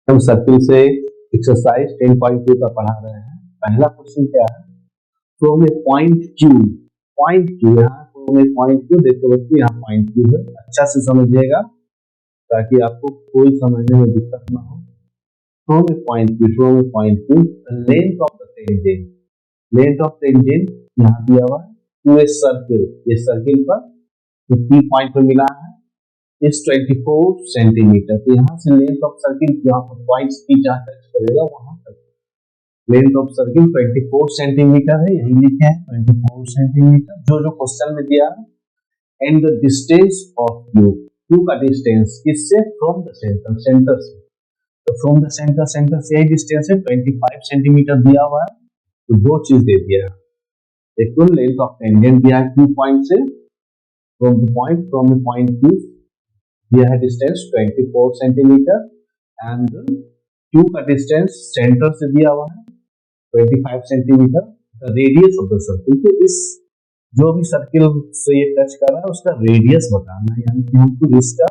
हम सर्किल से एक्सरसाइज 10.2 का पढ़ा रहे हैं। पहला क्वेश्चन क्या है, from a point Q, point Q, यहाँ फ्रॉम ए पॉइंट क्यू, देखो बच्चे यहाँ पॉइंट क्यू है, अच्छा से समझिएगा ताकि आपको कोई समझने में दिक्कत ना हो। From a point Q, from a point Q, length of the tangent, length of tangent यहाँ दिया हुआ है टू ए सर्किल, ये सर्किल पर तो पी पॉइंट पर मिला है इस 24 सेंटीमीटर। तो यहाँ से लेंथ ऑफ सर्किल यहाँ पर पॉइंट्स की जहाँ टच करेगा वहां तक लेंथ ऑफ सर्किल 24 सेंटीमीटर है, यही लिखे हैं 24 सेंटीमीटर जो जो क्वेश्चन में दिया है। And the distance of Q, Q का डिस्टेंस किससे, फ्रॉम द सेंटर, सेंटर से, तो फ्रॉम द सेंटर, सेंटर से यही डिस्टेंस है 25 सेंटीमीटर दिया हुआ है। तो दो चीज दे दिया है, एक तो लेंथ ऑफ टेंजेंट दिया है क्यू पॉइंट से, फ्रॉम द पॉइंट क्यू दिया है डिस्टेंस 24 सेंटीमीटर, एंड क्यू का डिस्टेंस सेंटर से दिया हुआ है 25 centimetre, the radius of the circle, तो इस जो भी सर्किल से ये टच कर रहा है उसका रेडियस बताना है, यानी कि हमको इसका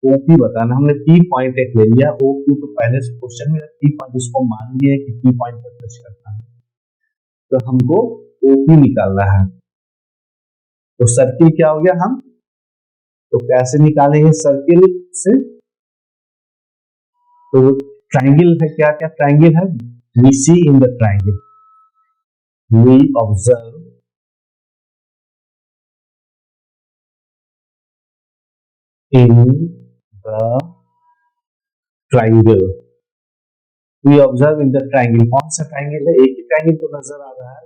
ओपी बताना। हमने पी पॉइंट एक ले लिया, ओ क्यू तो पहले से क्वेश्चन में पी पॉइंट उसको मान लिया कि पी पॉइंट पर टच करता है, तो हमको ओपी निकालना है। तो सर्किल क्या हो गया, हम तो कैसे निकालेंगे सर्किल से, तो ट्रायंगल है, क्या क्या ट्रायंगल है, we see in the triangle, we observe in the triangle, we observe in the triangle. कौन सा ट्रायंगल है, एक ही ट्रायंगल तो नजर आ रहा है,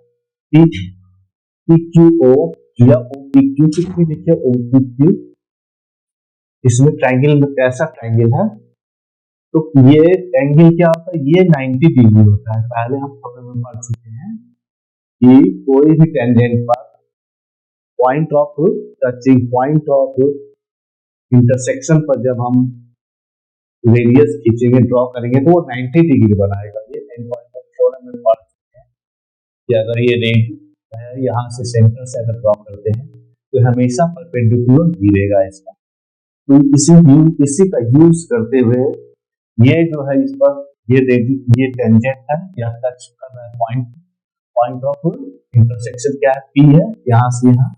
पी क्यू ओ या ओ पी क्यू, कुछ भी लिखे ओ पी क्यू। इसमें ट्रायंगल में कैसा ट्रायंगल है, तो ये एंगल क्या होता है, ये 90 डिग्री होता है। पहले हम थोड़े में पढ़ चुके हैं कि कोई भी टेंजेंट पर point of touching, point of intersection पर जब हम रेडियस खींचेंगे, ड्रॉ करेंगे तो वो 90 डिग्री बनाएगा। ये 10.2 थ्योरम में पढ़ चुके हैं कि अगर ये रेड है, यहाँ से सेंटर से अगर ड्रॉ करते हैं तो हमेशा परपेंडिकुलर गिरेगा इसका। तो इसी का यूज करते हुए ये जो है इस पर ये टेंजेंट है, यह टच कर रहा है पॉइंट ऑफ इंटरसेक्शन क्या है, पी है, यहाँ से यहाँ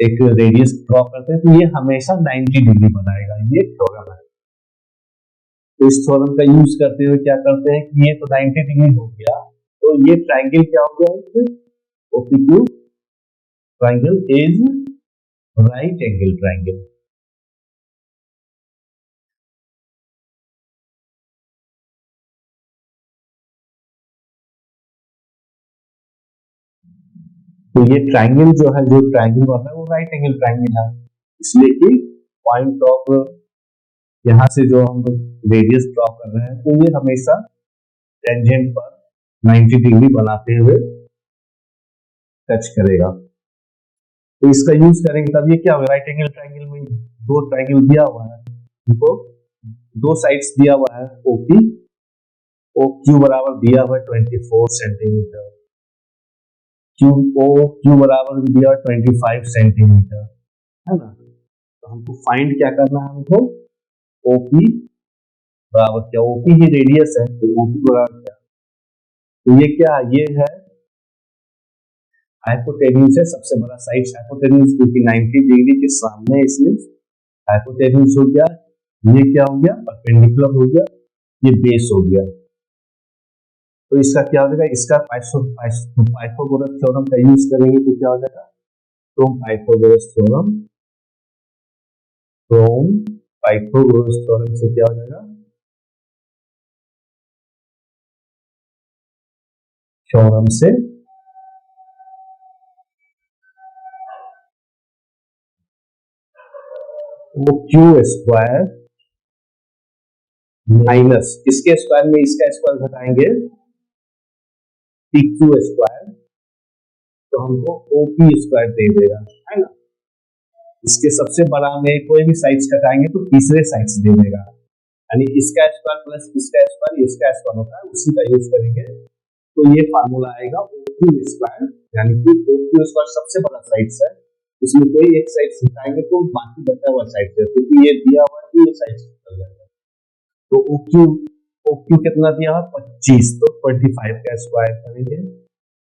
एक रेडियस ड्रॉ करते हैं तो ये हमेशा 90 डिग्री बनाएगा। ये थ्योरम है। तो इस थ्योरम का यूज करते हुए क्या करते हैं कि ये तो 90 डिग्री हो गया, तो ये ट्रायंगल क्या हो गया, OPQ triangle is right angle triangle. तो ये ट्रायंगल जो है, जो ट्रायंगल होता है वो राइट एंगल ट्रायंगल है, इसलिए कि पॉइंट ऑफ यहाँ से जो हम रेडियस ड्रॉ कर रहे हैं तो ये हमेशा टेंजेंट पर 90 डिग्री बनाते हुए टच करेगा। तो इसका यूज करेंगे तब ये क्या होगा, राइट एंगल ट्रायंगल में दो ट्रायंगल दिया हुआ है, इनको दो साइड्स दिया हुआ है, ओपी ओ क्यू बराबर दिया हुआ है 24 सेंटीमीटर, क्यू बराबर दिया 25 सेंटीमीटर, है ना। तो हमको फाइंड क्या करना है, हमको ओपी बराबर क्या, ओपी ही रेडियस है तो ओपी बराबर क्या, तो ये क्या है, ये है हाइपोटेन्यूज है, सबसे बड़ा साइड हाइपोटेन्यूज, क्योंकि 90 डिग्री के सामने इसमें हाइपोटेन्यूज हो गया, ये क्या हो गया, परपेंडिकुलर हो गया, ये बेस हो गया। तो इसका क्या हो जाएगा, इसका पाइथागोरस थ्योरम का यूज करेंगे तो क्या हो जाएगा, from Pythagoras theorem, from Pythagoras theorem से क्या हो जाएगा, थ्योरम से वो क्यू स्क्वायर माइनस इसके स्क्वायर में इसका स्क्वायर घटाएंगे, पी क्यू स्क्वायर, तो हमको ओपी स्क्वायर दे देगा, है ना। इसके सबसे बड़ा में कोई भी साइड्स घटाएंगे तो तीसरे साइड्स दे देगा, यानी इसका स्क्वायर प्लस इसका स्क्वायर, इसका स्क्वायर होता है, उसी का यूज करेंगे तो ये फार्मूला आएगा ओक्यू स्क्वायर, यानी कि ओक्यू स्क्वायर सबसे बड़ा साइड्स है, इसमें कोई एक साइड घटाएंगे तो बाकी बचा हुआ साइड है, क्योंकि ये दिया हुआ है कि ये साइड निकल जाएगा। तो OQ कितना दिया हुआ 25, तो 25 का स्क्वायर करेंगे,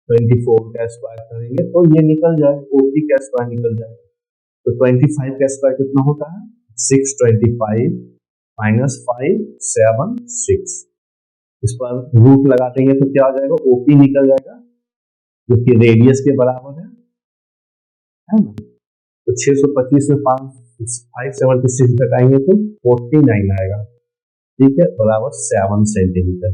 24 का स्क्वायर करेंगे तो ये निकल जाएगा, OP का स्क्वायर निकल जाएगा। तो 25 का स्क्वायर कितना होता है 625 माइनस 5 7 6, इस पर रूट लगा देंगे तो क्या हो जाएगा OP निकल जाएगा जो कि रेडियस के बराबर है ना। तो 625 में 576 घटाएंगे तो 49 आएगा, ठीक है, बराबर 7 सेंटीमीटर।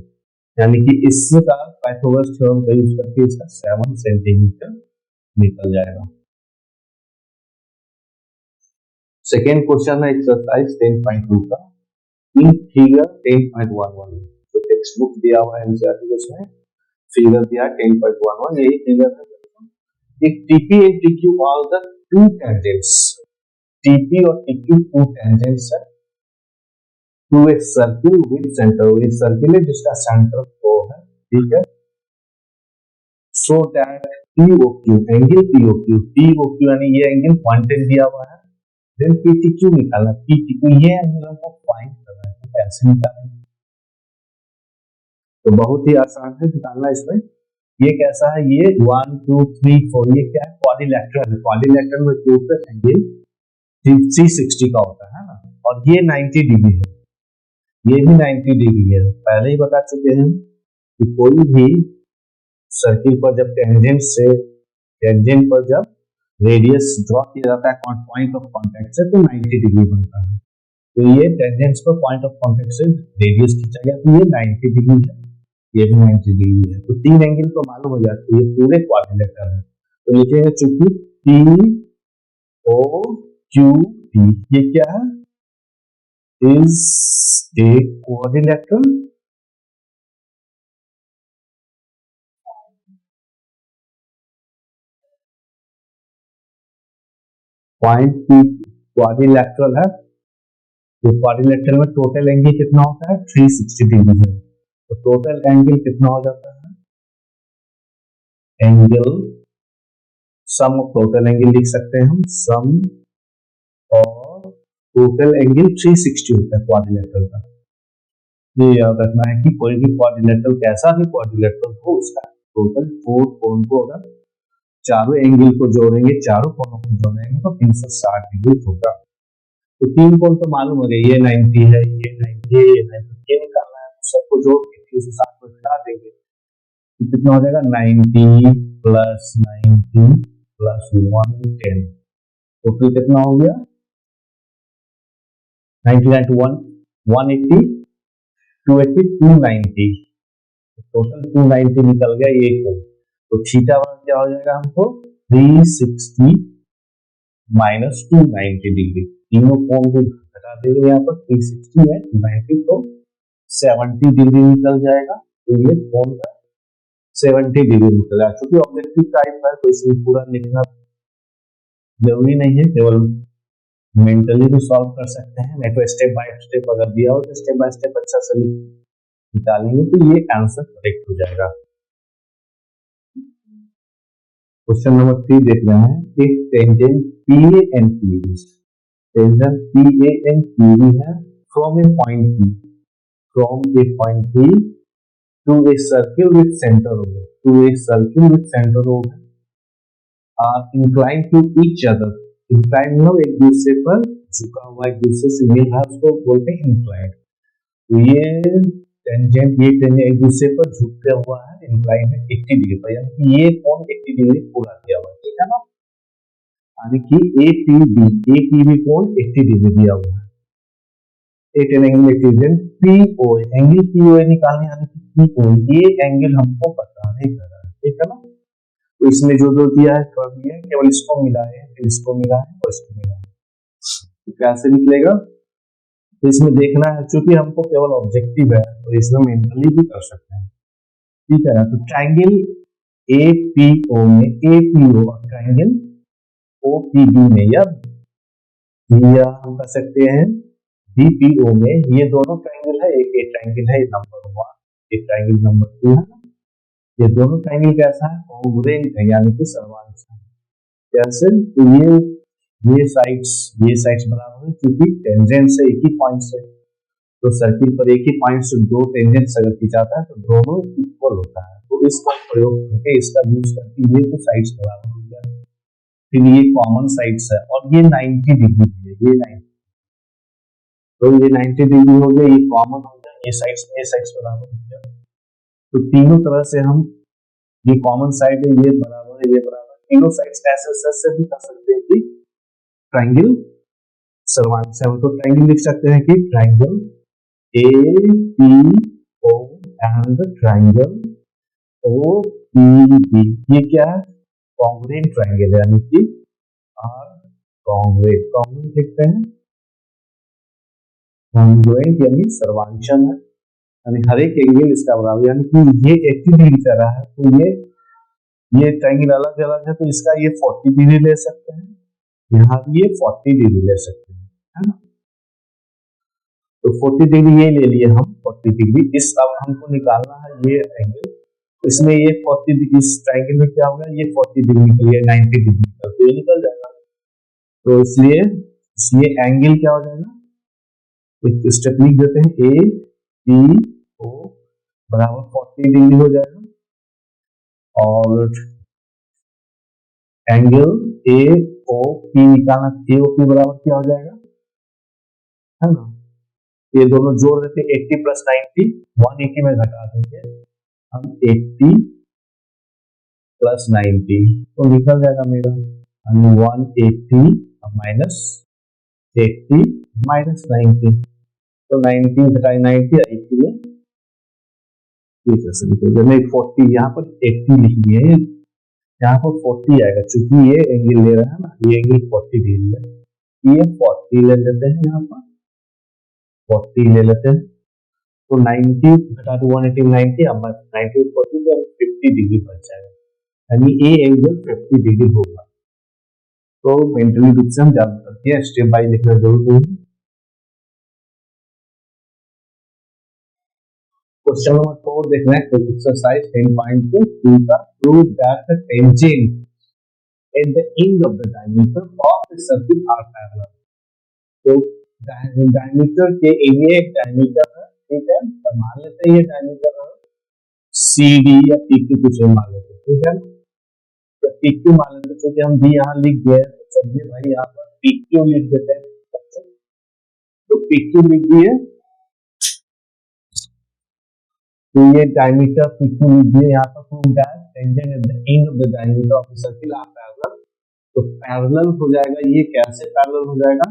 यानी कि इसका पाइथागोरस थ्योरम का यूज करके इसका 7 सेंटीमीटर निकल जाएगा। सेकेंड क्वेश्चन है एक्सरसाइज 10.2 का, इन फिगर 10.11 तो टेक्स्ट बुक दिया हुआ है एनसीईआरटी को, उसमें फिगर दिया 10.11, यही फिगर है। एक TP and TQ are the two tangents, TP और TQ टू टेंजेंट्स है to a circle with centre, एक सर्किल है जिसका सेंटर O है, ठीक है। So that POQ angle POQ यानी ये एंगल क्वांटिटी दिया हुआ है, देन PTQ निकालना, PTQ ये एंगल को फाइंड करना है, तो कैसे निकालेंगे, तो बहुत ही आसान है निकालना। इसमें ये कैसा है, ये 1 2 3 4 ये क्या है क्वाड्रिलेटरल है, क्वाड्रिलेटरल में टू पे एंगल 360 का होता है ना, और ये 90 डिग्री है, ये भी 90 डिग्री है। पहले ही बता चुके हैं कि कोई भी सर्किल पर जब टेंजेंट पर जब रेडियस ड्रॉ किया जाता है पॉइंट ऑफ कांटेक्ट से तो 90 डिग्री बनता है। तो ये टेंजेंट्स पर पॉइंट ऑफ कांटेक्ट से रेडियस खींचा गया तो ये 90 डिग्री है, ये भी 90 डिग्री है, तो तीन एंगल तो मालूम हो जाते हैं, ये पूरे क्वाड्रिलेटरल है। तो लिखेंगे चूंकि POQT ये क्या है, is a quadrilateral point P quadrilateral है, तो क्वाड्रिलेटरल में टोटल एंगल कितना होता है 360 डिग्री है, तो टोटल एंगल कितना हो जाता है, angle sum of total angle लिख सकते हैं हम, सम और टोटल एंगल 360 होता है क्वाड्रिलेटरल का। ये याद रखना है कि कोई भी क्वाड्रिलेटरल कैसा भी क्वाड्रिलेटरल हो उसका टोटल 4 कोण को अगर चारों एंगल को जोड़ेंगे, चारों कोणों को जोड़ेंगे तो 360 डिग्री होगा। तो तीन कोण तो मालूम हो गए, ये 90 है, ये 90 है, ये 90, ये निकालना है, सबको जोड़ के 360 को घटा देंगे तो कितना हो जाएगा 90 प्लस 90 प्लस 110, टोटल कितना हो गया 99 to 180 280 290, टोटल 290 निकल गया ये कोण। तो थीटा वन क्या हो जाएगा हमको 360 माइनस 290 डिग्री, तीनों कोण को घटा देंगे यहाँ पर 360 है 290 तो 70 डिग्री निकल जाएगा, तो ये कोण का 70 डिग्री निकल जाएगा। क्योंकि ऑब्जेक्टिव टाइप है तो इसमें पूरा लिखना जरूरी नहीं है, केवल मेंटली भी सॉल्व कर सकते हैं, नहीं तो स्टेप बाय स्टेप अगर दिया हो तो स्टेप बाय स्टेप अच्छा से निकालेंगे तो ये आंसर करेक्ट हो जाएगा। क्वेश्चन नंबर 3 देख रहे हैं, एक tangent PA and PB, tangent PA and PB है from a point P to a circle with centre O are incline to each other, incline मतलब एक दूसरे पर झुका हुआ, एक दूसरे से मिल रहा, उसको बोलते हैं इंक्लाइन। तो ये टेंजेंट एक दूसरे पर झुकते हुआ है, इंक्लाइन है 80 डिग्री पर, यानी कि ये कोण 80 डिग्री पूरा दिया हुआ है, ठीक है ना, यानी कि APB कोण 80 डिग्री दिया हुआ है, PO एंगल POA निकालने, यानी कि PO ये एंगल हमको पता नहीं कर रहा है, ठीक है ना। तो इसमें जो दिया है कर दिया है, केवल इसको मिला है, फिर इसको मिला है और इसको मिला है, तो कैसे निकलेगा, तो इसमें देखना है, चूंकि हमको केवल ऑब्जेक्टिव है तो इसमें मेंटली भी कर सकते हैं, ठीक है ना। तो ट्रायंगल APO में APO और ट्रायंगल OPB में या हम कर सकते हैं BPO में, ये दोनों ट्रायंगल है, एक ट्रायंगल है नंबर 1, एक ट्रायंगल नंबर 2 है, ये दोनों ट्रायंगल कैसा है कॉन्ग्रुएंट है, यानी कि समांतर। कैसे, तो ये साइड्स बराबर है क्योंकि टेंजेंट से एक ही पॉइंट से, तो सर्किल पर एक ही पॉइंट से दो टेंजेंट्स अगर खिंचाता है तो दोनों इक्वल होता है। तो इसका प्रयोग करके इसका यूज करके ये तो साइड्स बराबर हो गया। फिर ये कॉमन साइड्स है और ये 90 डिग्री है, ये 90, तो ये 90 डिग्री हो गया, ये कॉमन हो गया, ये साइड्स बराबर हो गया। तो तीनों तरह से हम, ये कॉमन साइड है, ये बराबर है, ये बराबर, तीनों साइड्स ऐसे भी कर सकते हैं कि ट्रायंगल सर्वांग से हम तो ट्रायंगल लिख सकते हैं कि triangle APO and triangle OPB, ये क्या है, कॉन्ग्रुएंट ट्रायंगल है, यानी कि आर कॉन्ग्रुएंट, कॉन्ग्रुएंट लिखते हैं, कॉन्ग्रुएंट यानी सर्वांचन है, यानी हर एक एंगल इसका बराबर, यानी कि ये 80 डिग्री का रहा है तो ये ट्रायंगल अलग अलग है तो इसका ये 40 डिग्री ले सकते हैं, यहाँ भी ये 40 डिग्री ले सकते हैं, है ना। तो 40 डिग्री ये ले लिए हम, 40 डिग्री इस, अब हमको निकालना है ये एंगल, तो इसमें ये 40 डिग्री, इस ट्रायंगल में क्या होगा, ये 40 डिग्री निकल गया, 90 डिग्री तो ये निकल जाएगा। तो इसलिए एंगल क्या हो जाएगा, एक स्टेप लिख देते हैं, APO बराबर 40 डिग्री हो जाएगा, और एंगल AOP निकालना, AOP बराबर क्या हो जाएगा, है ना, ये दोनों जोड़ देते हैं, 80 प्लस 90, 180 में घटा देंगे हम, 80 प्लस 90 तो निकल जाएगा मेरा 180 माइनस 80 माइनस 90, तो 90 घटाए 90 80 में, ठीक है, निकल जाए 40, यहाँ पर 80 लिख दिए हैं, यहाँ पर 40 आएगा, चूंकि ये एंगल ले रहा है ना, ये एंगल 40 डिग्री है, ये 40 ले लेते हैं, यहाँ पर 40 ले लेते हैं, तो 90 घटा दो 180 90, अब 90 40 तो 50 डिग्री बच जाएगा, यानी ये एंगल 50 डिग्री होगा। तो मेंटली रूप से हम जान सकते हैं, स्टेप बाय लिखना जरूर है। क्वेश्चन नंबर 4 देखना है, एक्सरसाइज 10.2 का prove that the tangent at the end of the diameter of the circle are parallel। तो डायमीटर के ये डायमीटर है, ठीक है, तो मान लेते हैं ये डायमीटर है CD या PQ कुछ मान लेते हैं, ठीक है, तो PQ मान लेते हैं, क्योंकि हम भी यहाँ लिख दिए, तो चलिए भाई यहाँ पर PQ लिख देते हैं, तो PQ लिख दिए, तो ये डायमीटर PQ लिख दिए, यहाँ पर prove that tangent at the end of the diameter of the circle are parallel, तो पैरेलल हो जाएगा, ये कैसे पैरेलल हो जाएगा,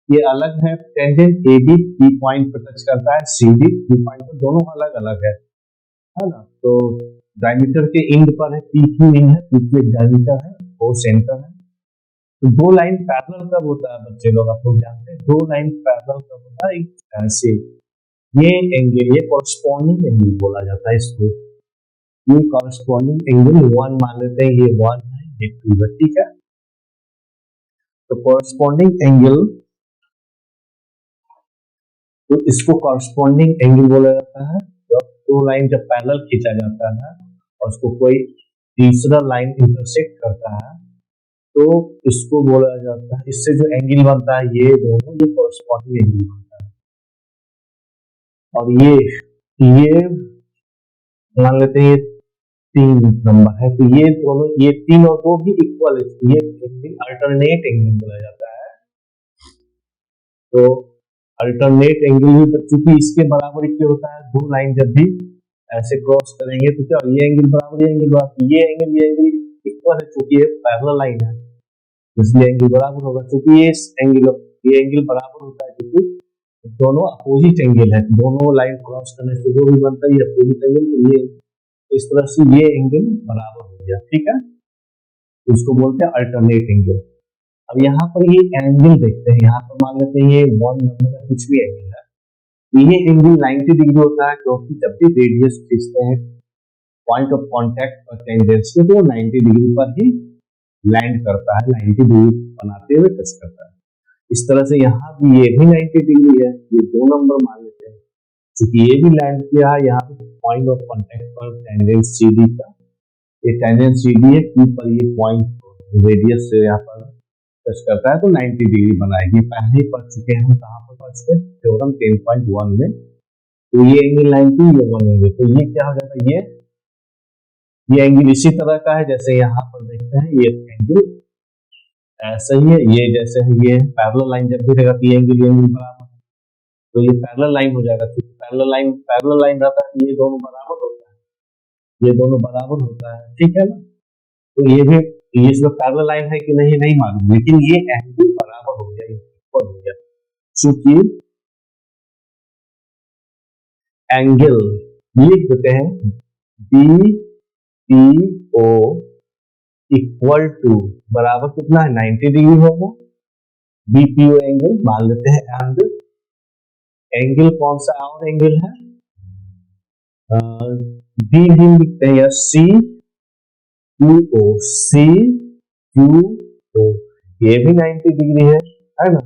ये अलग है, टेंजेंट AB P पॉइंट पर टच करता है, CD P पॉइंट पर, दोनों अलग अलग है ना, तो डायमीटर के एंड पर है, PQ एंड है, PQ एक डायमीटर है, वो सेंटर है, तो दो लाइन पैरेलल कब होता है बच्चे लोग, आप लोग जानते हैं, दो लाइन पैरेलल कब होता है, ऐसे, ये एंगल, ये कॉरस्पॉन्डिंग एंगल बोला जाता है इसको, ये कॉरस्पॉन्डिंग एंगल 1 मान लेते हैं, ये 1 है, ये 2 है, ठीक है, तो कॉरस्पॉन्डिंग एंगल, तो इसको कॉरस्पॉन्डिंग एंगल बोला जाता है जब दो लाइन जब पैरेलल खींचा जाता है और उसको कोई तीसरा लाइन इंटरसेक्ट करता है, तो इसको बोला जाता है, इससे जो एंगल बनता है ये दोनों, ये कॉरस्पॉन्डिंग एंगल बनता है। और ये मान लेते हैं ये 3 नंबर है, तो ये दोनों, ये 3 और 2 भी इक्वल है, ये अल्टरनेट एंगल बोला जाता है, तो अल्टरनेट एंगल भी, चूंकि इसके बराबर क्या होता है, दो लाइन जब भी ऐसे क्रॉस करेंगे तो क्या, ये एंगल बराबर, ये एंगल बराबर, ये एंगल इक्वल है, चूंकि ये पैरेलल लाइन है, इसलिए एंगल बराबर होगा, चूंकि ये एंगल बराबर होता है, क्योंकि दोनों अपोजिट एंगल है, दोनों लाइन क्रॉस करने से जो भी बनता है ये अपोजिट एंगल, तो ये इस तरह से ये एंगल बराबर हो गया, ठीक है, तो इसको बोलते हैं अल्टरनेट एंगल। अब यहाँ पर ये एंगल देखते हैं, यहाँ पर मान लेते हैं ये 1 नंबर का कुछ भी एंगल है, ये एंगल 90 डिग्री होता है, क्योंकि जब भी रेडियस खींचते हैं पॉइंट ऑफ कांटेक्ट पर टेंजेंट्स के, तो 90 डिग्री पर ही लैंड करता है, 90 डिग्री बनाते हुए टच करता है, इस तरह से यहाँ भी ये भी 90 डिग्री है, ये 2 नंबर मान लेते हैं, क्योंकि ये भी लैंड किया है यहाँ पे पॉइंट ऑफ कांटेक्ट पर टेंजेंट CD का, ये टेंजेंट CD है, Q पर ये पॉइंट रेडियस से यहाँ पर टच करता है तो 90 डिग्री बनाएगी। पहले ही पढ़ चुके हैं हम, कहाँ पर पढ़ चुके हैं, थ्योरम 10.1 में। तो ये एंगल 90, ये 180, तो ये क्या हो जाता है, ये एंगल इसी तरह का है जैसे यहाँ पर देखते हैं, ये एंगल ऐसा ही है, ये जैसे है, ये पैरेलल लाइन जब भी रहेगा तो ये एंगल बराबर, तो ये पैरेलल लाइन हो जाएगा। पैरेलल लाइन रहता है, ये दोनों बराबर होता है, ये दोनों बराबर होता है, ठीक है ना। तो ये भी, ये इसमें पैरेलल लाइन है कि नहीं मालूम, लेकिन ये एंगल बराबर हो गया, इक्वल हो गया। चूंकि एंगल लिख देते हैं B P O equal to बराबर कितना है, 90 डिग्री होगा। बीपीओ एंगल मान लेते हैं, एंगल कौन सा और एंगल है, बी भी लिखते हैं, या सी क्यू ओ, ये भी 90 डिग्री है ना।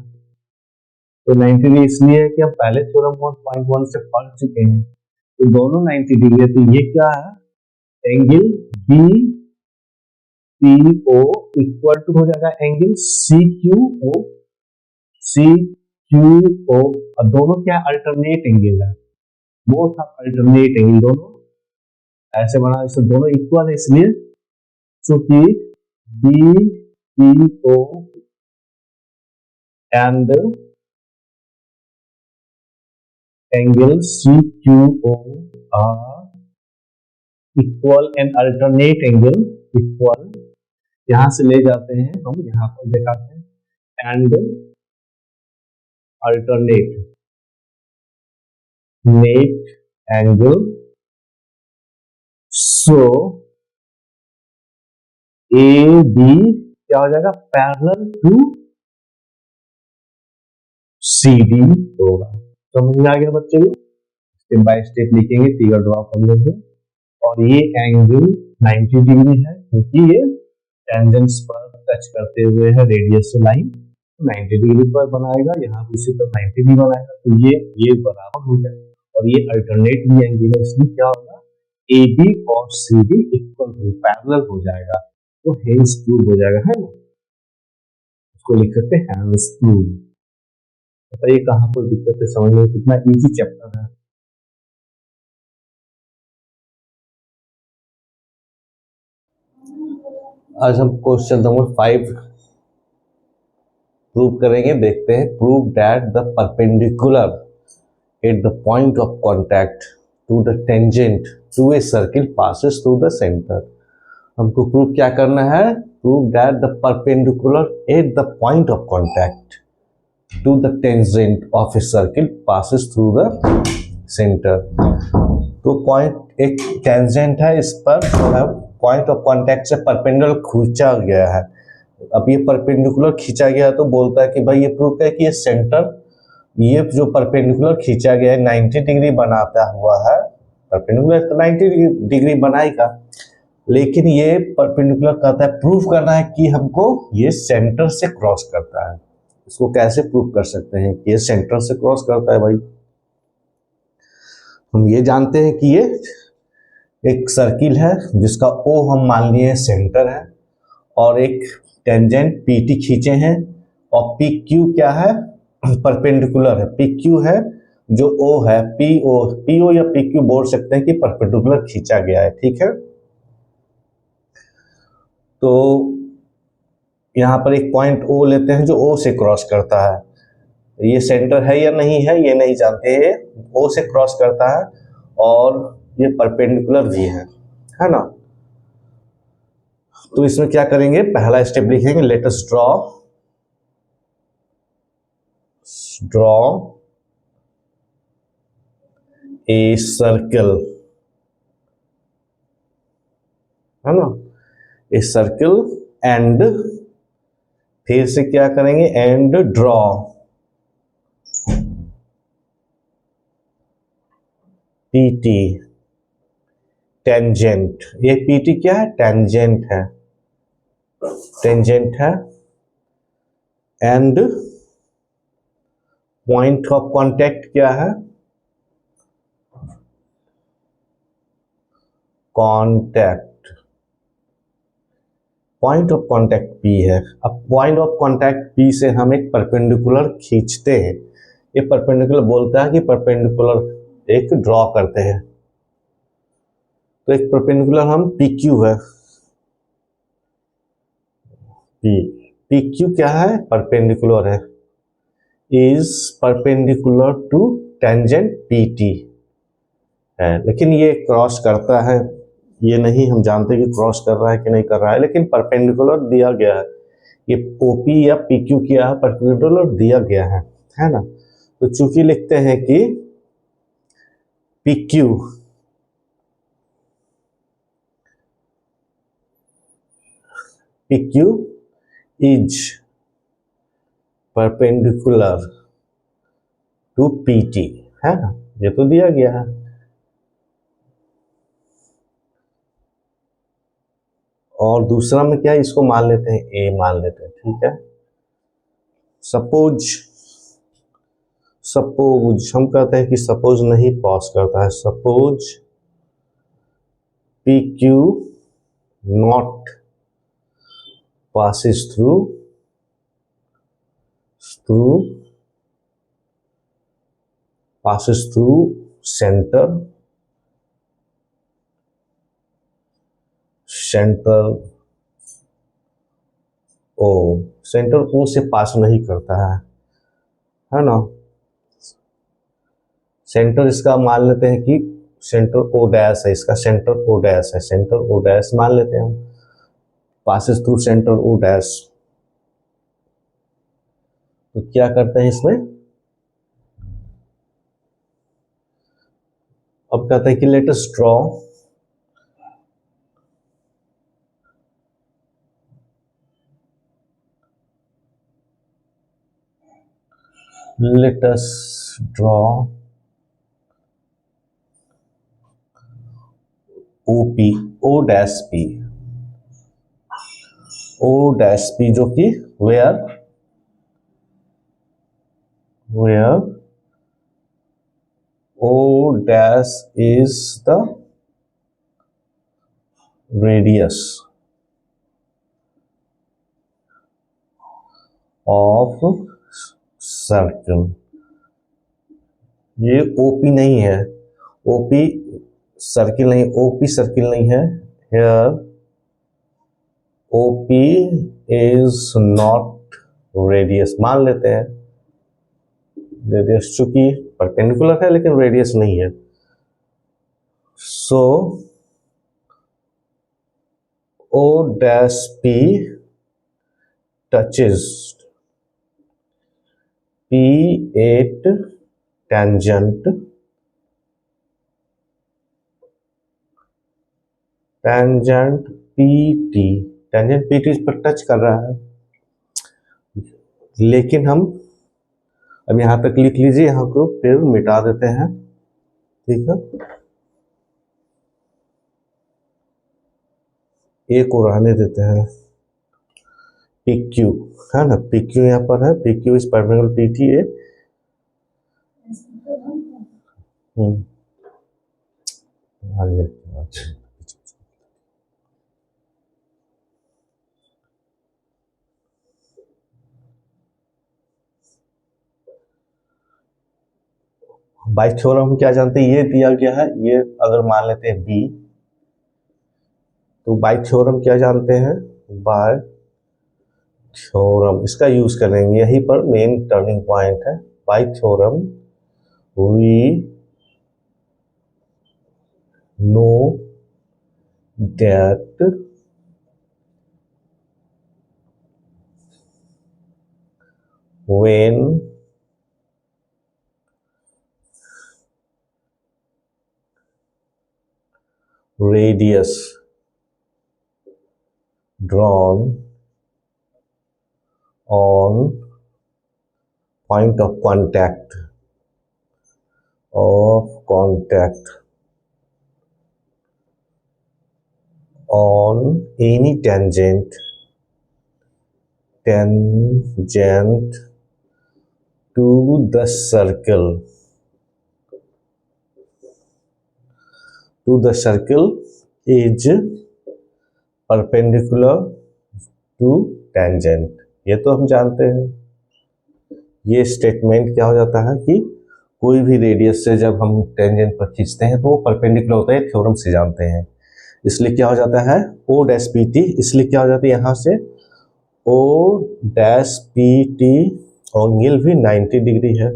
तो 90 डिग्री इसलिए है कि हम पहले थ्योरम 1.1 से पढ़ चुके हैं, तो दोनों 90 डिग्री है। तो ये क्या है, angle B P O equal to हो जाएगा एंगल सी क्यू ओ, और दोनों क्या अल्टरनेट एंगल है, वो था अल्टरनेट एंगल, दोनों ऐसे बना, इसे दोनों इक्वल है इसलिए, क्योंकि B P O and angle C Q O are equal and alternate angle, equal यहां से ले जाते हैं हम, यहां पर दिखाते हैं, and alternate net angle, so A B क्या हो जाएगा, पैरेलल टू सी डी होगा। समझ में आ गया बच्चे को, स्टेप बाय स्टेप लिखेंगे, फिगर ड्रॉ कर लेंगे। और ये एंगल 90 डिग्री है क्योंकि ये टेंजेंट्स पर टच करते हुए है रेडियस से लाइन, 90 डिग्री पर बनाएगा, यहाँ भी उसी तरह 90 डिग्री बनाएगा, तो ये बराबर हो जाए। और ये अल्टरनेट भी एंगल है, इसमें क्या होगा, ए बी और सी डी इक्वल हो, पैरेलल हो जाएगा, तो हेंस प्रूव हो जाएगा, है ना। इसको लिख सकते हैं हेंस प्रूव। बताइए कहाँ पर दिक्कत है, समझ में, कितना इजी चैप्टर है। आज हम क्वेश्चन नंबर 5 प्रूव करेंगे, देखते हैं। Prove that the perpendicular at the point of contact to the tangent to a circle passes through the centre. हमको प्रूव क्या करना है, prove that the perpendicular at the point of contact to the tangent of a circle passes through the centre. तो point एक tangent है, इस पर जो है पॉइंट ऑफ कॉन्टैक्ट से परपेंडिकुलर खींचा गया है। अब ये परपेंडिकुलर खींचा गया तो बोलता है कि भाई ये प्रूव है कि ये सेंटर, ये जो परपेंडिकुलर खींचा गया है 90 डिग्री बनाता हुआ है, परपेंडिकुलर तो 90 डिग्री बनाएगा, लेकिन ये परपेंडिकुलर कहता है प्रूव करना है कि हमको ये सेंटर से क्रॉस करता है। इसको कैसे प्रूव कर सकते हैं कि ये सेंटर से क्रॉस करता है, भाई हम ये जानते हैं कि ये एक सर्किल है जिसका ओ हम मान लिए सेंटर है, और एक टेंजेंट पी टी खींचे हैं, और पी क्यू क्या है, परपेंडिकुलर है, पी क्यू है जो ओ है, पी ओ या पी क्यू बोल सकते हैं कि परपेंडिकुलर खींचा गया है, ठीक है। तो यहाँ पर एक पॉइंट ओ लेते हैं जो ओ से क्रॉस करता है, ये सेंटर है या नहीं है ये नहीं जानते, ये ओ से क्रॉस करता है और ये परपेंडिकुलर भी है ना। तो इसमें क्या करेंगे, पहला स्टेप लिखेंगे, let us draw a circle, है ना, ए सर्कल, एंड फिर से क्या करेंगे, एंड ड्रॉ पीटी टेंजेंट। ये पीटी क्या है, टेंजेंट है, टेंजेंट है, एंड पॉइंट ऑफ कांटेक्ट क्या है, contact, point of contact P है। अब पॉइंट ऑफ कांटेक्ट P से हम एक परपेंडिकुलर खींचते हैं। ये परपेंडिकुलर बोलता है कि परपेंडिकुलर एक ड्रॉ करते हैं। तो एक परपेंडिकुलर हम PQ है, PQ क्या है? परपेंडिकुलर है, is perpendicular to tangent PT है, लेकिन ये क्रॉस करता है, ये नहीं हम जानते कि क्रॉस कर रहा है कि नहीं कर रहा है, लेकिन परपेंडिकुलर दिया गया है। ये OP या PQ क्या है? परपेंडिकुलर दिया गया है ना। तो चूंकि लिखते हैं कि PQ is perpendicular to PT है ना, ये तो दिया गया है। और दूसरा में क्या है, इसको मान लेते हैं A मान लेते हैं, ठीक है। सपोज हम कहते हैं कि सपोज नहीं पॉज करता है, suppose PQ not passes through center O से पास नहीं करता है ना। सेंटर इसका मान लेते हैं कि सेंटर O डैश है, इसका सेंटर O डैश है, सेंटर O डैश मान लेते हैं हम, passes through centre O dash. तो क्या करते हैं इसमें, अब कहते हैं कि let us draw O dash P जो कि where O dash is the radius of circle। ये OP नहीं है, OP सर्किल नहीं, OP सर्किल नहीं है। Here OP is not radius मान लेते हैं, रेडियस चूंकि परपेंडिकुलर है लेकिन रेडियस नहीं है। सो O dash P touches P8 tangent PT इस पर टच कर रहा है, लेकिन हम अब यहां तक लिख लीजिए, यहां को फिर मिटा देते हैं, ठीक है। A को रहने देते हैं, PQ है ना, PQ यहाँ पर है, PQ इस परपेंडिकुलर PT है। बाय थ्योरम हम क्या जानते हैं, ये दिया गया है, ये अगर मान लेते हैं B, तो बाय थ्योरम क्या जानते हैं, बाय थ्योरम इसका यूज करेंगे, यहीं पर मेन टर्निंग पॉइंट है। By theorem we know that when radius drawn on point of contact on any tangent to the circle is perpendicular to tangent, ये तो हम जानते हैं। ये स्टेटमेंट क्या हो जाता है कि कोई भी रेडियस से जब हम टेंजेंट पर खींचते हैं तो वो परपेंडिकुलर होता है, थ्योरम से जानते हैं। इसलिए क्या हो जाता है ओ डैश पी टी, इसलिए क्या हो जाता है यहाँ से O dash P T angle भी 90 डिग्री है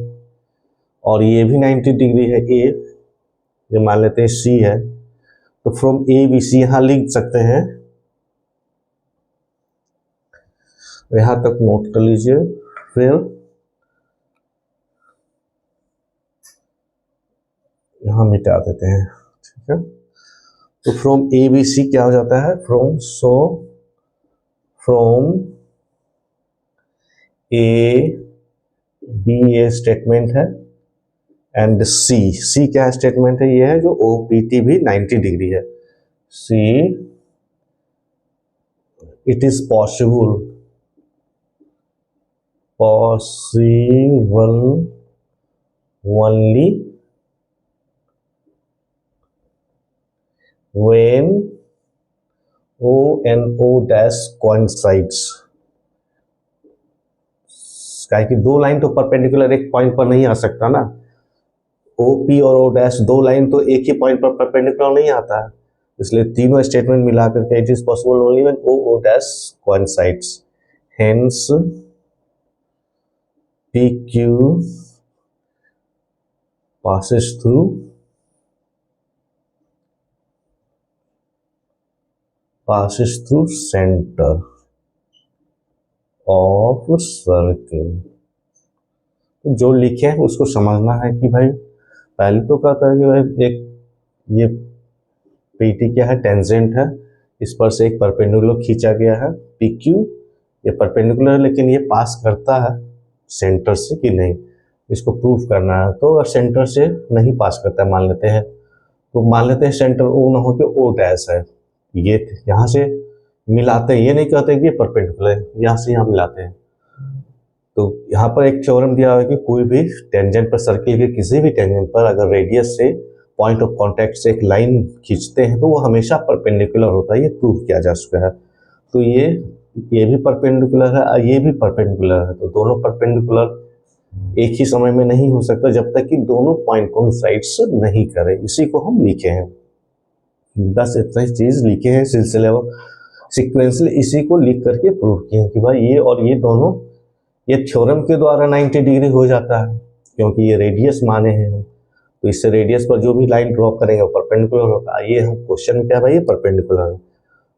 और ये भी 90 डिग्री है। ए ये मान लेते हैं सी है, तो फ्रॉम ए बी सी यहाँ लिख सकते हैं, यहाँ तक नोट कर लीजिए। फिर यहाँ मिटा देते हैं, ठीक है। तो फ्रॉम ए बी सी क्या हो जाता है, फ्रॉम ए बी ये स्टेटमेंट है एंड सी क्या स्टेटमेंट है, ये है जो ओ पी टी भी 90 डिग्री है। See it is possible only when O and O dash coincides, क्या कि दो लाइन तो परपेंडिकुलर एक पॉइंट पर नहीं आ सकता ना, OP और O डैश दो लाइन तो एक ही पॉइंट पर परपेंडिकुलर नहीं आता है, इसलिए तीनों स्टेटमेंट मिला करके it is possible only when O dash coincides, hence PQ passes through center of circle। जो लिखे हैं उसको समझना है कि भाई पहले तो कहता है कि भाई एक ये पीटी क्या है, टेंजेंट है, इस पर से एक परपेंडिकुलर खींचा गया है PQ, ये परपेंडिकुलर है लेकिन ये पास करता है सेंटर से कि नहीं, इसको प्रूफ करना है। तो अगर सेंटर से नहीं पास करता है मान लेते हैं, तो मान लेते हैं सेंटर O ना हो के O डैश है, ये यहाँ से मिलाते हैं, ये नहीं कहते कि ये परपेंडिकुलर है, यहाँ से यहाँ मिलाते हैं। तो यहाँ पर एक थ्योरम दिया हुआ है कि कोई भी टेंजेंट पर, सर्किल के किसी भी टेंजेंट पर अगर रेडियस से पॉइंट ऑफ कांटेक्ट से एक लाइन खींचते हैं तो वो हमेशा परपेंडिकुलर होता है, ये प्रूव किया जा चुका है। तो ये भी परपेंडिकुलर है, ये भी परपेंडिकुलर है, तो दोनों परपेंडिकुलर एक ही समय में नहीं हो सकता जब तक कि दोनों पॉइंट कोइंसाइड्स नहीं करे, इसी को हम लिखे हैं। बस इतना ही चीज लिखे हैं सिलसिले सीक्वेंसली, इसी को लिख करके प्रूव किए कि भाई ये और ये दोनों, ये थ्योरम के द्वारा 90 डिग्री हो जाता है क्योंकि ये रेडियस माने हैं हम, तो इससे रेडियस पर जो भी लाइन ड्रॉ करेंगे वो परपेंडिकुलर होगा। ये हम क्वेश्चन क्या है भाई, ये परपेंडिकुलर है,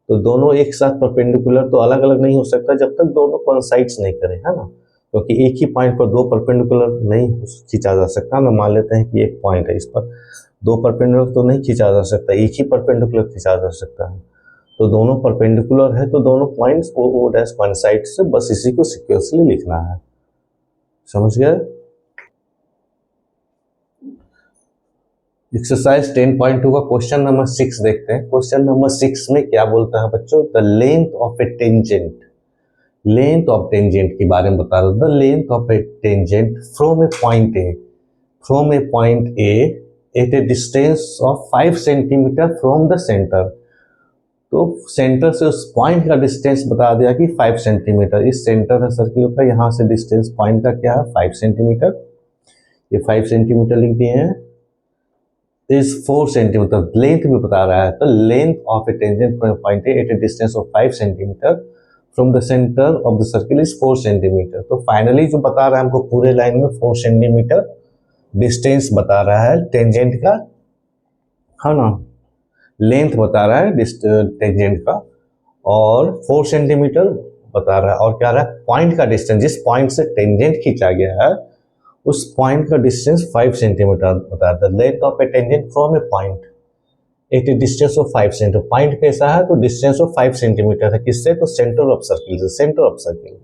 तो दोनों एक साथ परपेंडिकुलर तो अलग अलग नहीं हो सकता जब तक दोनों कोइंसाइड्स नहीं करें, है ना, क्योंकि एक ही पॉइंट पर दो परपेंडिकुलर नहीं खींचा जा सकता ना। मान लेते हैं कि एक पॉइंट है, इस पर दो परपेंडिकुलर तो नहीं खींचा जा सकता, एक ही परपेंडिकुलर खींचा जा सकता है, तो दोनों परपेंडिकुलर है तो दोनों पॉइंट्स ओ डैश कोइंसाइड से, बस इसी को सीक्वेंसली लिखना है, समझ गए। एक्सरसाइज 10.2 का क्वेश्चन नंबर 6 देखते हैं। क्वेश्चन नंबर 6 में क्या बोलता है बच्चों, the length of a tangent, length of tangent के बारे में बता रहा हूं। The length of a tangent from a point A at a distance of 5 centimetre from the centre, तो सेंटर से उस पॉइंट का डिस्टेंस बता दिया कि 5 सेंटीमीटर, इस सेंटर है सर्किल का, यहाँ से डिस्टेंस पॉइंट का क्या है 5 सेंटीमीटर, ये 5 सेंटीमीटर लिख दिए हैं, इज 4 सेंटीमीटर, लेंथ भी बता रहा है, तो length of a tangent from point A at a distance of 5 centimetre from the centre of the circle is 4 centimetre. तो फाइनली जो बता रहा है हमको पूरे लाइन में 4 सेंटीमीटर डिस्टेंस बता रहा है टेंजेंट का, है ना, लेंथ बता रहा है टेंजेंट का, और 4 सेंटीमीटर बता रहा है, और क्या रहा है पॉइंट का डिस्टेंस, जिस पॉइंट से टेंजेंट खींचा गया है उस पॉइंट का डिस्टेंस 5 सेंटीमीटर बताता है। Length of a tangent from a point at a distance of 5 centimetre, point कैसा है तो डिस्टेंस ऑफ 5 सेंटीमीटर है, किससे तो सेंटर ऑफ सर्किल से, सेंटर ऑफ सर्किल।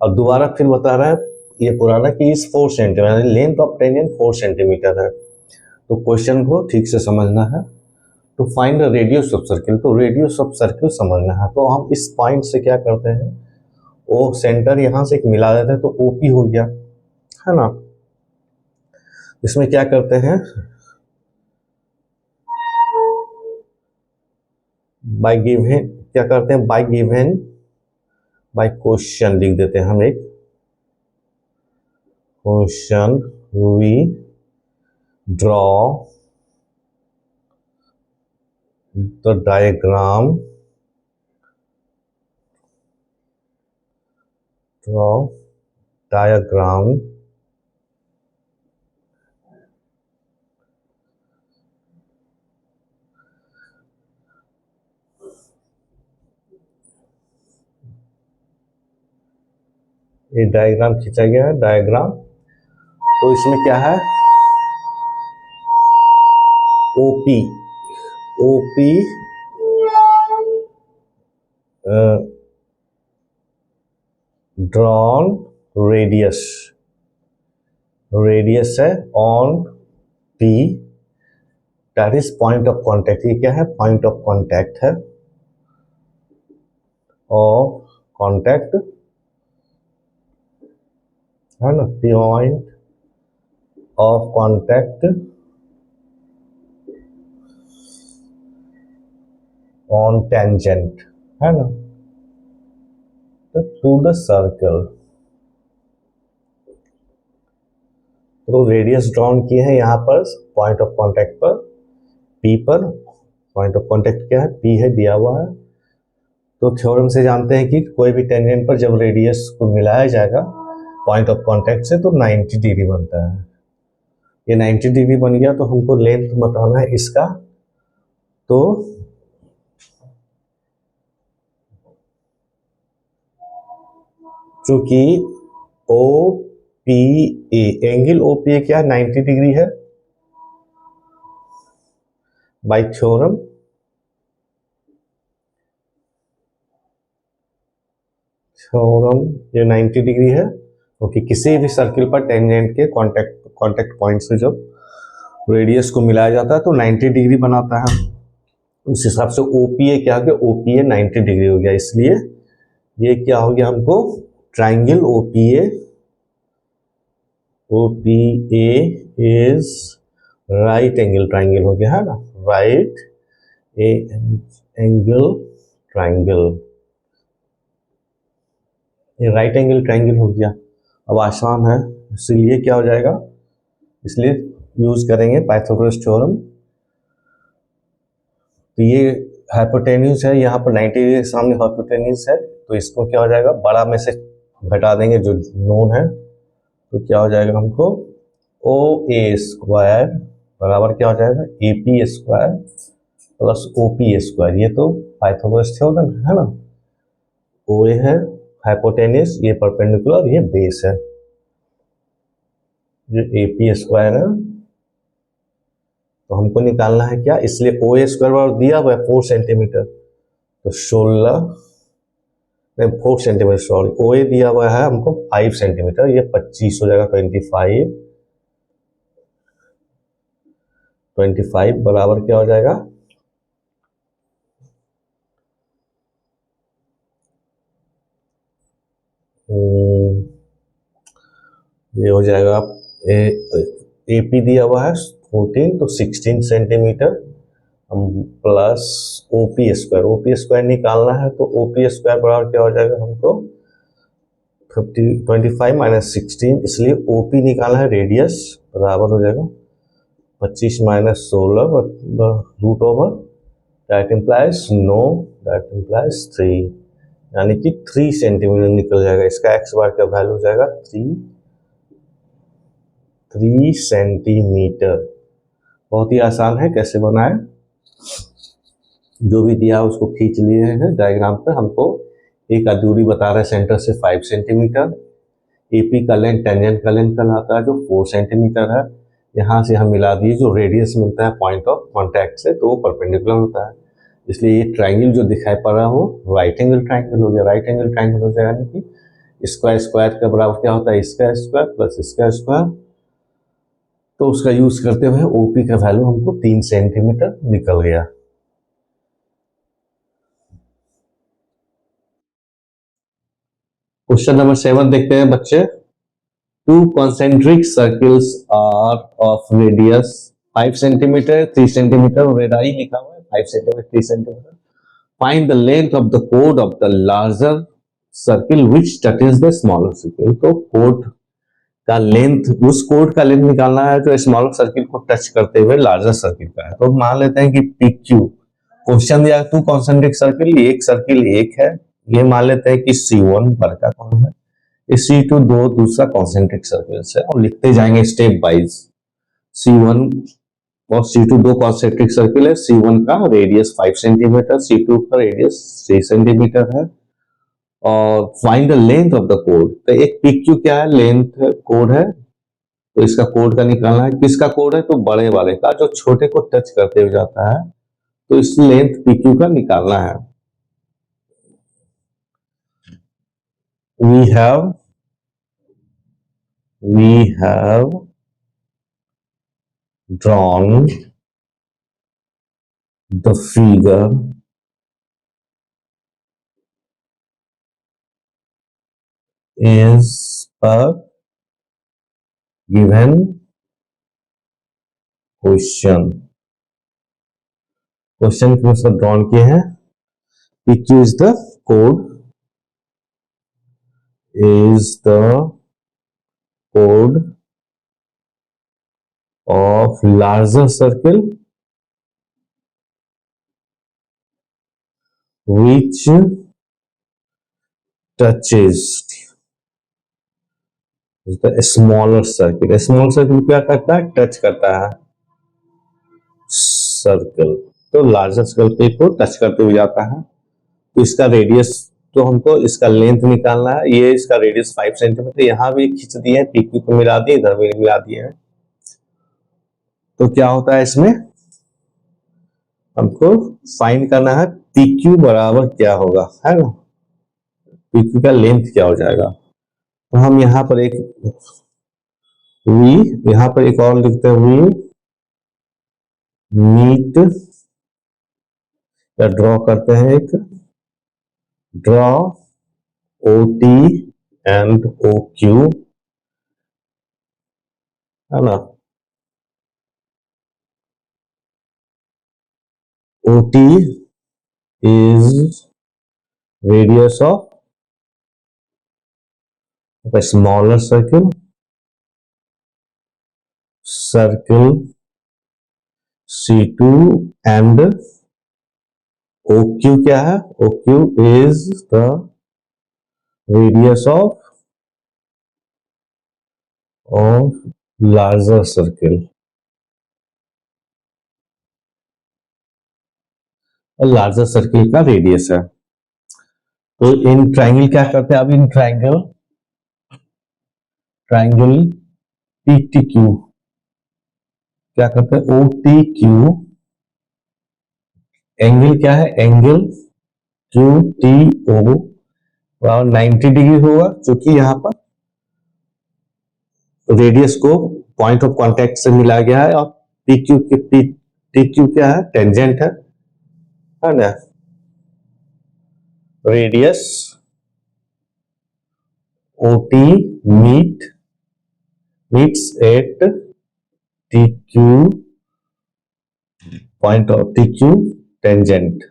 और दोबारा फिर बता रहा है ये पुराना कि इस 4 centimetre, length of tangent 4 centimetre है। तो क्वेश्चन को ठीक से समझना है। तो find the radius of circle, तो रेडियस ऑफ सर्किल समझना है, तो हम इस पॉइंट से क्या करते हैं, ओ सेंटर यहां से एक मिला देते हैं तो ओपी हो गया, है ना। इसमें क्या करते हैं, बाय गिवन क्या करते हैं, बाय गिवन बाय क्वेश्चन लिख देते हैं हम एक question we draw the diagram ये डायग्राम खींचा गया है डायग्राम। तो इसमें क्या है OP OP drawn radius radius है on P that is point of contact. ये क्या है पॉइंट ऑफ कांटेक्ट है ऑफ कांटेक्ट है ना point of contact on tangent है ना थ्रू द सर्कल। तो रेडियस ड्रॉन किए हैं यहाँ पर पॉइंट ऑफ कांटेक्ट पर पी पर। पॉइंट ऑफ कांटेक्ट क्या है पी है दिया हुआ है। तो थ्योरम से जानते हैं कि कोई भी टेंजेंट पर जब रेडियस को मिलाया जाएगा पॉइंट ऑफ कांटेक्ट से तो 90 डिग्री बनता है। ये 90 डिग्री बन गया तो हमको लेंथ बताना है इसका। तो चूंकि O P A angle O P A क्या है 90 डिग्री है बाय थ्योरम ये 90 डिग्री है क्योंकि किसी भी सर्किल पर टेंजेंट के कांटेक्ट पॉइंट से जब रेडियस को मिलाया जाता है तो 90 डिग्री बनाता है। उस हिसाब से ओपीए क्या हो गया ओपीए 90 डिग्री हो गया। इसलिए ये क्या हो गया हमको triangle OPA is right angle triangle हो गया है ना राइट एंगल ट्राइंगल। ये राइट एंगल ट्राइंगल हो गया। अब आसान है इसलिए क्या हो जाएगा इसलिए यूज करेंगे पाइथागोरस थ्योरम। तो ये हाइपोटेन्यूज है यहाँ पर 90 डिग्री के सामने हाइपोटेन्यूज है तो इसको क्या हो जाएगा बड़ा में से घटा देंगे जो नोन है तो क्या हो जाएगा हमको ओ ए स्क्वायर बराबर क्या हो जाएगा A P square plus O P square. ये तो पाइथागोरस थ्योरम है ना। ओ ए है हाइपोटेन्यूज ये परपेंडिकुलर ये बेस है ये ए पी स्क्वायर है। तो हमको निकालना है क्या इसलिए ओ ए स्क्वायर बराबर दिया हुआ है 4 सेंटीमीटर तो 4 सेंटीमीटर सॉरी ओ ए दिया हुआ है हमको 5 सेंटीमीटर ये 25 हो जाएगा 25 बराबर क्या हो जाएगा ये हो जाएगा ए पी दिया हुआ है 14 तो 16 सेंटीमीटर प्लस ओपी स्क्वायर निकालना है तो ओपी स्क्वायर बराबर क्या हो जाएगा हमको 25 माइनस 16 इसलिए ओपी निकालना है रेडियस बराबर हो जाएगा 25 minus 16 root over that implies 3 यानी कि 3 सेंटीमीटर निकल जाएगा। इसका एक्स बार का वैल्यू हो जाएगा 3 सेंटीमीटर। बहुत ही आसान है कैसे बनाए जो भी दिया उसको खींच लिए हैं डायग्राम पे। हमको एक दूरी बता रहा है सेंटर से 5 सेंटीमीटर एपी का लेंथ टेंजेंट का लेंथ कहलाता है जो 4 सेंटीमीटर है। यहाँ से हम मिला दिए जो रेडियस मिलता है पॉइंट ऑफ कांटेक्ट से तो वो परपेंडिकुलर होता है। इसलिए ये ट्राइंगल जो दिखाई पड़ रहा हो राइट एंगल ट्राइंगल हो गया। राइट एंगल ट्राइंगल हो जाएगा यानी कि स्क्वायर का बराबर क्या होता है इसका स्क्वायर प्लस इसका स्क्वायर। तो उसका यूज करते हुए ओपी का वैल्यू हमको 3 सेंटीमीटर निकल गया। क्वेश्चन नंबर 7 देखते हैं बच्चे। 2 concentric circles are of radius 5 centimeter 3 centimeter radii लिखा हुआ है 5 centimeter 3 centimeter। Find the length of the chord of the larger circle which touches the smaller circle. तो कोड का लेंथ, उस कोड का लेंथ निकालना है जो स्मॉलर सर्किल को टच करते हुए लार्जर सर्किल का है। तो मान लेते हैं कि पी क्यू, क्वेश्चन दिया टू कॉन्सेंट्रिक सर्किल, एक सर्किल एक है, ये मान लेते हैं कि C1 बड़का कौन है, C2 दो दूसरा कॉन्सेंट्रिक सर्किल है, और लिखते जाएंगे स्टेप वाइज। C1 और C2 दो कॉन्सेंट्रिक सर्किल है, C1 का रेडियस 5 सेंटीमीटर, C2 का रेडियस 3 सेंटीमीटर है, और find the length of the code. तो एक PQ क्या है, लेंथ कोड है, तो इसका कोड का निकालना है। किसका कोड है, तो बड़े वाले का, जो छोटे को टच करते हुए जाता है, तो इस लेंथ PQ का निकालना है। we have drawn the figure is per given question के अनुसार ड्रॉन किए हैं। PQ is the code of larger circle which touches the smaller circle। Small circle क्या करता है, टच करता है सर्कल, तो लार्जर सर्कल को टच करते हुए जाता है। तो इसका रेडियस, तो हमको इसका लेंथ निकालना है। ये इसका रेडियस 5 सेंटीमीटर, यहाँ भी खींच दिए हैं, PQ को मिला दिए, इधर भी मिला दिए हैं। तो क्या होता है इसमें, हमको फाइंड करना है PQ बराबर क्या होगा, है ना, PQ का लेंथ क्या हो जाएगा। तो हम यहाँ पर एक यहाँ पर एक और लिखते हैं, वी मीट, या ड्रॉ करते हैं, एक ड्रॉ OT एंड OQ, है ना। OT is radius of a smaller circle C2, and OQ क्या है, OQ is the radius of larger circle, और लार्जर सर्किल का रेडियस है। तो इन ट्राइंगल क्या करते हैं, अब इन ट्राइंगल PTQ क्या करते हैं, OTQ, एंगल क्या है, एंगल QTO 90 डिग्री होगा, क्योंकि यहाँ पर रेडियस को पॉइंट ऑफ कांटेक्ट से मिला गया है, और TQ क्या है, टेंजेंट है ना। Radius OT meets at TQ, point of TQ tangent,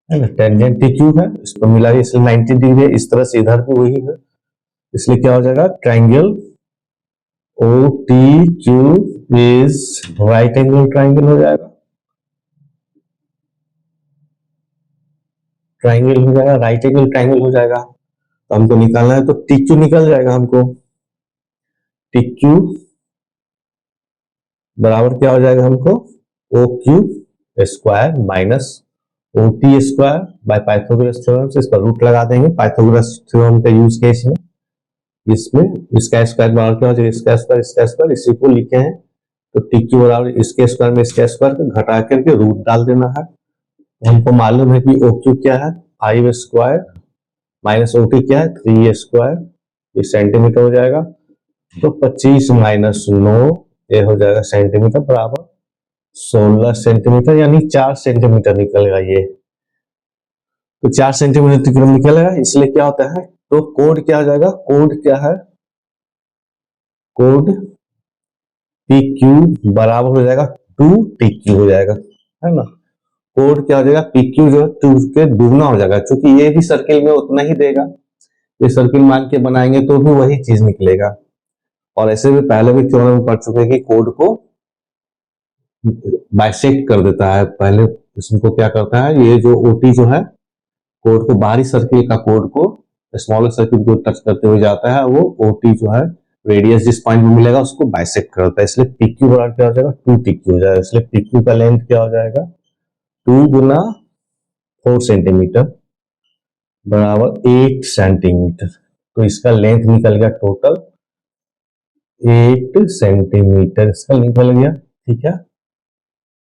है ना, टेंजेंट TQ है, इस पर मिला है, इसलिए 90 डिग्री है। इस तरह से इधर भी वही है, इसलिए क्या हो जाएगा, triangle OTQ is right angle triangle हो जाएगा, ट्राइंगल हो जाएगा, राइट एंगल ट्राइंगल हो जाएगा। तो हमको निकालना है, तो TQ निकल जाएगा हमको, TQ बराबर क्या हो जाएगा हमको, OQ square minus OT square by Pythagoras theorem से, इस पर रूट लगा देंगे, पाइथागोरस थ्योरम का यूज किया इसमें इसका स्क्वायर बराबर क्या हो जाएगा, इसका स्क्वायर, इसी को लिखे हैं। तो TQ बराबर इसके स्क्वायर में इसका स्क्वायर को घटा करके रूट डाल देना है। हमको मालूम है कि OQ क्या है, 5 स्क्वायर माइनस OT क्या है, 3 स्क्वायर, ये सेंटीमीटर हो जाएगा। तो 25 माइनस 9, ये हो जाएगा सेंटीमीटर, बराबर 16 सेंटीमीटर, यानी 4 सेंटीमीटर निकलेगा ये। तो 4 सेंटीमीटर निकलेगा, इसलिए क्या होता है, तो कोड क्या हो जाएगा, कोड क्या है, कोड PQ बराबर हो जाएगा 2TQ हो जाएगा, है ना। कोड क्या हो जाएगा, PQ जो है 2 के दुगना हो जाएगा, क्योंकि ये भी सर्किल में उतना ही देगा, ये सर्किल मान के बनाएंगे तो भी वही चीज निकलेगा। और ऐसे भी पहले भी थ्योरम में पढ़ चुके हैं कि कोड को बाइसेक्ट कर देता है। पहले इसको क्या करता है, ये जो OT जो है कोड को, बाहरी सर्किल का कोड को स्मॉलर सर्किल को टच करते हुए जाता है, वो OT जो है रेडियस जिस पॉइंट में मिलेगा उसको बाइसेक्ट करता है, इसलिए PQ बराबर क्या हो जाएगा, 2PQ हो जाएगा। इसलिए PQ का लेंथ क्या हो जाएगा, 2 गुना 4 सेंटीमीटर बराबर 8 सेंटीमीटर। तो इसका लेंथ निकल गया टोटल 8 सेंटीमीटर, इसका निकल गया, ठीक है।